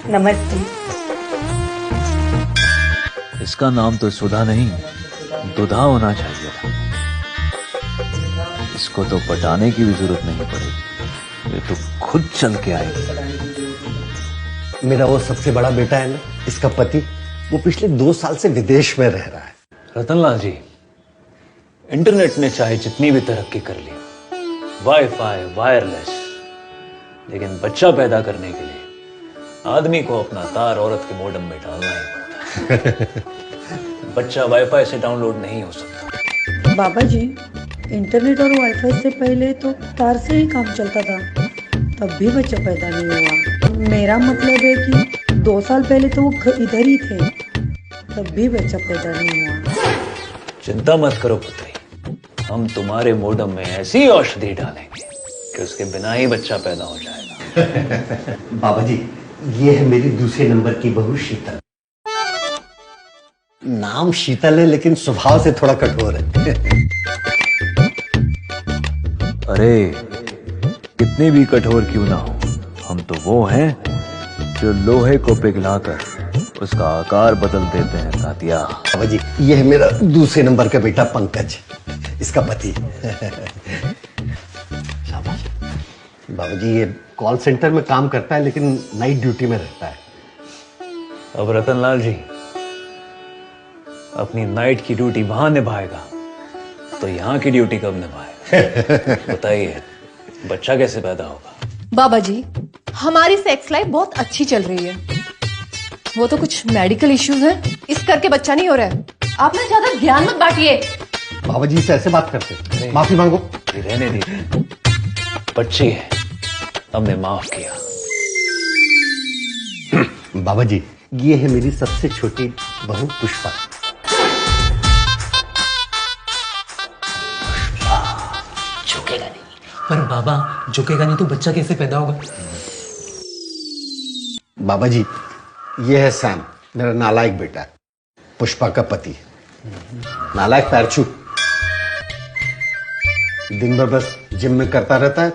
नमस्ते। इसका नाम तो सुधा नहीं दुधा होना चाहिए था। इसको तो पटाने की भी जरूरत नहीं पड़ेगी, ये तो खुद चल के आएगी। मेरा वो सबसे बड़ा बेटा है ना, इसका पति, वो पिछले 2 साल से विदेश में रह रहा है। रतनलाल जी, इंटरनेट ने चाहे जितनी भी तरक्की कर ली, वाईफाई, वायरलेस, लेकिन बच्चा पैदा करने के लिए आदमी को अपना तार औरत के मॉडेम में डालना ही पड़ता है। बच्चा वाईफाई से डाउनलोड नहीं हो सकता। बाबा जी, इंटरनेट और वाईफाई से पहले तो तार से ही काम चलता था, तब भी बच्चा पैदा नहीं हुआ। मेरा मतलब है कि 2 साल पहले तो वो इधर ही थे, तब भी बच्चा पैदा नहीं हुआ। चिंता मत करो पुत्री, हम तुम्हारे मॉडेम में ऐसी औषधि डालेंगे कि उसके बिना ही बच्चा पैदा हो जाएगा। बाबा जी, ये है मेरी दूसरे नंबर की बहू शीतल। नाम शीतल है लेकिन स्वभाव से थोड़ा कठोर है। अरे कितनी भी कठोर क्यों ना हो, हम तो वो हैं जो लोहे को पिघलाकर उसका आकार बदल देते हैं। तातिया। बाबा जी, ये है मेरा दूसरे नंबर का बेटा पंकज, इसका पति। बाबा जी, ये कॉल सेंटर में काम करता है लेकिन नाइट ड्यूटी में रहता है। अब रतनलाल जी अपनी नाइट की ड्यूटी वहां निभाएगा तो यहाँ की ड्यूटी कब निभाएगा? बताइए, बच्चा कैसे पैदा होगा? बाबा जी, हमारी सेक्स लाइफ बहुत अच्छी चल रही है। वो तो कुछ मेडिकल इश्यूज हैं, इस करके बच्चा नहीं हो रहा है। आप ना ज्यादा ज्ञान मत बांटिए। बाबा जी से ऐसे बात करते, माफी मांगो। रहने दीजिए, बच्ची है, हमने माफ किया। बाबा जी, ये है मेरी सबसे छोटी बहू पुष्पा। झुकेगा नहीं। पर बाबा, झुकेगा नहीं तो बच्चा कैसे पैदा होगा? बाबा जी, ये है सैम, मेरा नालायक बेटा, पुष्पा का पति। नालायक पैरछू, दिन भर बस जिम में करता रहता है,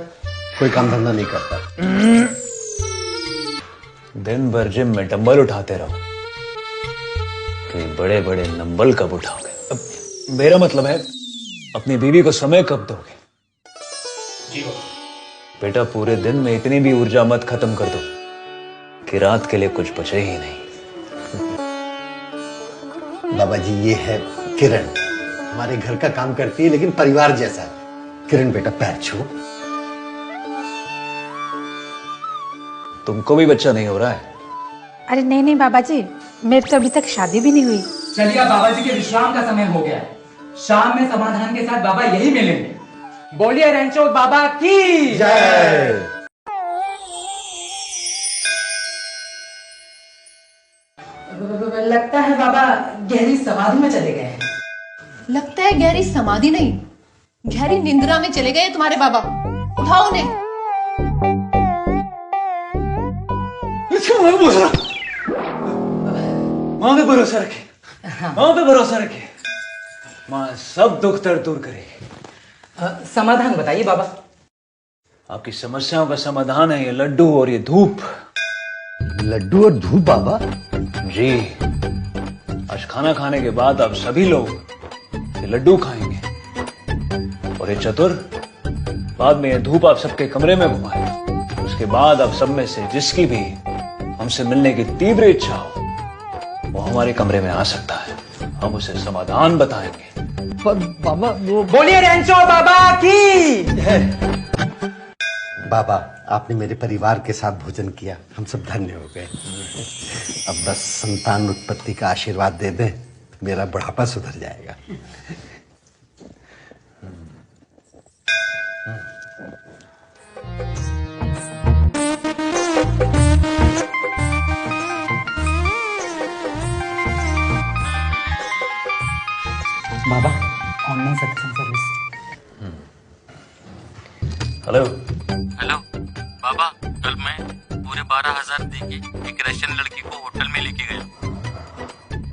कोई काम धंधा नहीं करता। दिन भर जिम में डंबल उठाते रहो, तो बड़े बड़े नंबल कब उठाओगे? अब मेरा मतलब है, अपनी बीवी को समय कब दोगे? जी बेटा, पूरे दिन में इतनी भी ऊर्जा मत खत्म कर दो कि रात के लिए कुछ बचे ही नहीं। बाबा जी, ये है किरण, हमारे घर का काम करती है लेकिन परिवार जैसा है। किरण बेटा पैरछू। तुमको भी बच्चा नहीं हो रहा है? अरे नहीं नहीं बाबा जी, मेरी तो अभी तक शादी भी नहीं हुई। चलिए, बाबा जी के विश्राम का समय हो गया है। शाम में समाधान के साथ बाबा यही मिलेंगे। बोलिए रेंचो बाबा की जय। लगता है बाबा गहरी समाधि में चले गए हैं। लगता है गहरी समाधि नहीं, गहरी निंद्रा में चले गए तुम्हारे बाबा। उठाओ उन्हें। माँ पे भरोसा रखे, माँ पे भरोसा रखे, माँ सब दुख दर्द दूर करेगी। समाधान बताइए बाबा। आपकी समस्याओं का समाधान है ये लड्डू और ये धूप। लड्डू और धूप बाबा? जी, आज खाना खाने के बाद आप सभी लोग ये लड्डू खाएंगे और ये चतुर बाद में ये धूप आप सबके कमरे में घुमाए। उसके बाद आप सब में से जिसकी भी हमसे मिलने की तीव्र इच्छा हो, वो हमारे कमरे में आ सकता है। हम उसे समाधान बताएंगे। पर बाबा वो। बोलिए रेंचो बाबा की। बाबा, आपने मेरे परिवार के साथ भोजन किया, हम सब धन्य हो गए। अब बस संतान उत्पत्ति का आशीर्वाद दे दें, मेरा बुढ़ापा सुधर जाएगा। बाबा, ऑनलाइन सत्संग सर्विस। हेलो हेलो बाबा, कल मैं पूरे 12,000 देके एक रशियन लड़की को होटल में लेके गया।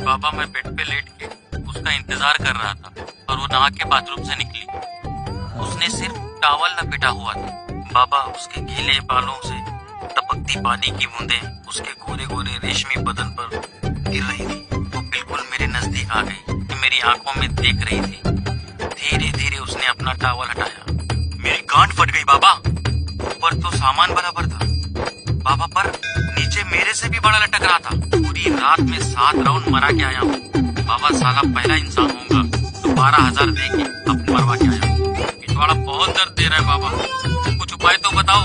बाबा, मैं बेड पे लेट के उसका इंतजार कर रहा था और वो नहा के बाथरूम से निकली। उसने सिर्फ टॉवल लपेटा हुआ था। बाबा, उसके गीले बालों से टपकती गिरती पानी की बूंदें उसके गोरे गोरे रेशमी बदन पर गिर रही थी। वो बिल्कुल मेरे नजदीक आ गई, मेरी आंखों में देख रही थी। धीरे धीरे उसने अपना टॉवल हटाया। मेरी गांठ फट गई बाबा। ऊपर तो सामान बराबर था बाबा, पर नीचे मेरे से भी बड़ा लटक रहा था। पूरी रात में 7 राउंड मरा के आया हूँ बाबा। साला पहला इंसान होऊंगा तो 12,000 दे के अपने मरवा के आया हूँ। पिछवाड़ा बहुत दर्द दे रहा है बाबा, कुछ उपाय तो बताओ।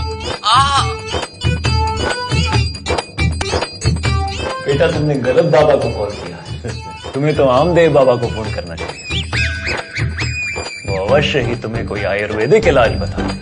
बेटा तुमने गलत बाबा को कॉल किया। तुम्हें तो आमदेव बाबा को फोन करना चाहिए, वो अवश्य ही तुम्हें कोई आयुर्वेदिक इलाज बता दे।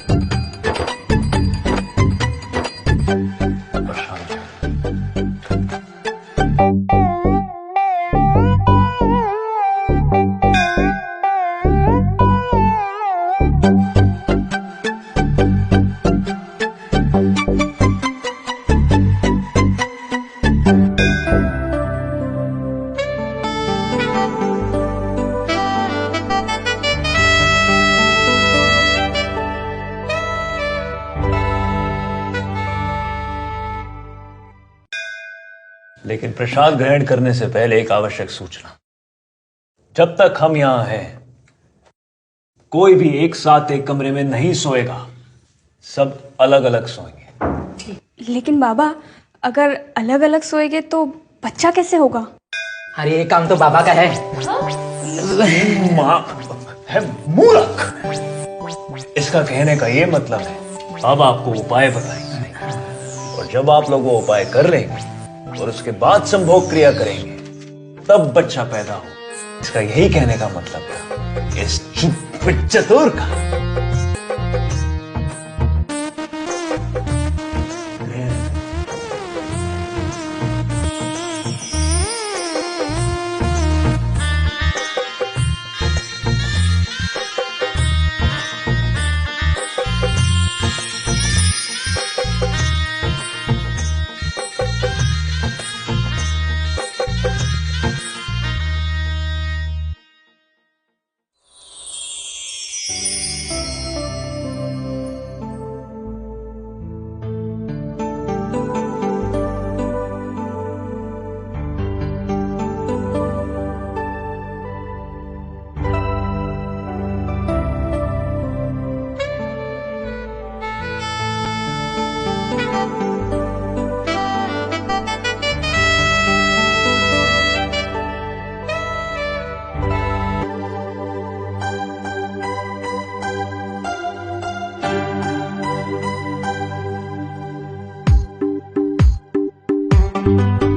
लेकिन प्रसाद ग्रहण करने से पहले एक आवश्यक सूचना। जब तक हम यहां हैं कोई भी एक साथ एक कमरे में नहीं सोएगा, सब अलग अलग सोएंगे। लेकिन बाबा अगर अलग अलग सोएंगे तो बच्चा कैसे होगा? अरे ये काम तो बाबा का है। मां है मूर्ख। इसका कहने का ये मतलब है अब आपको उपाय बताएंगे, और जब आप लोग वो उपाय कर लेंगे और उसके बाद संभोग क्रिया करेंगे तब बच्चा पैदा हो। इसका यही कहने का मतलब था इस चुप चतुर का। Thank you.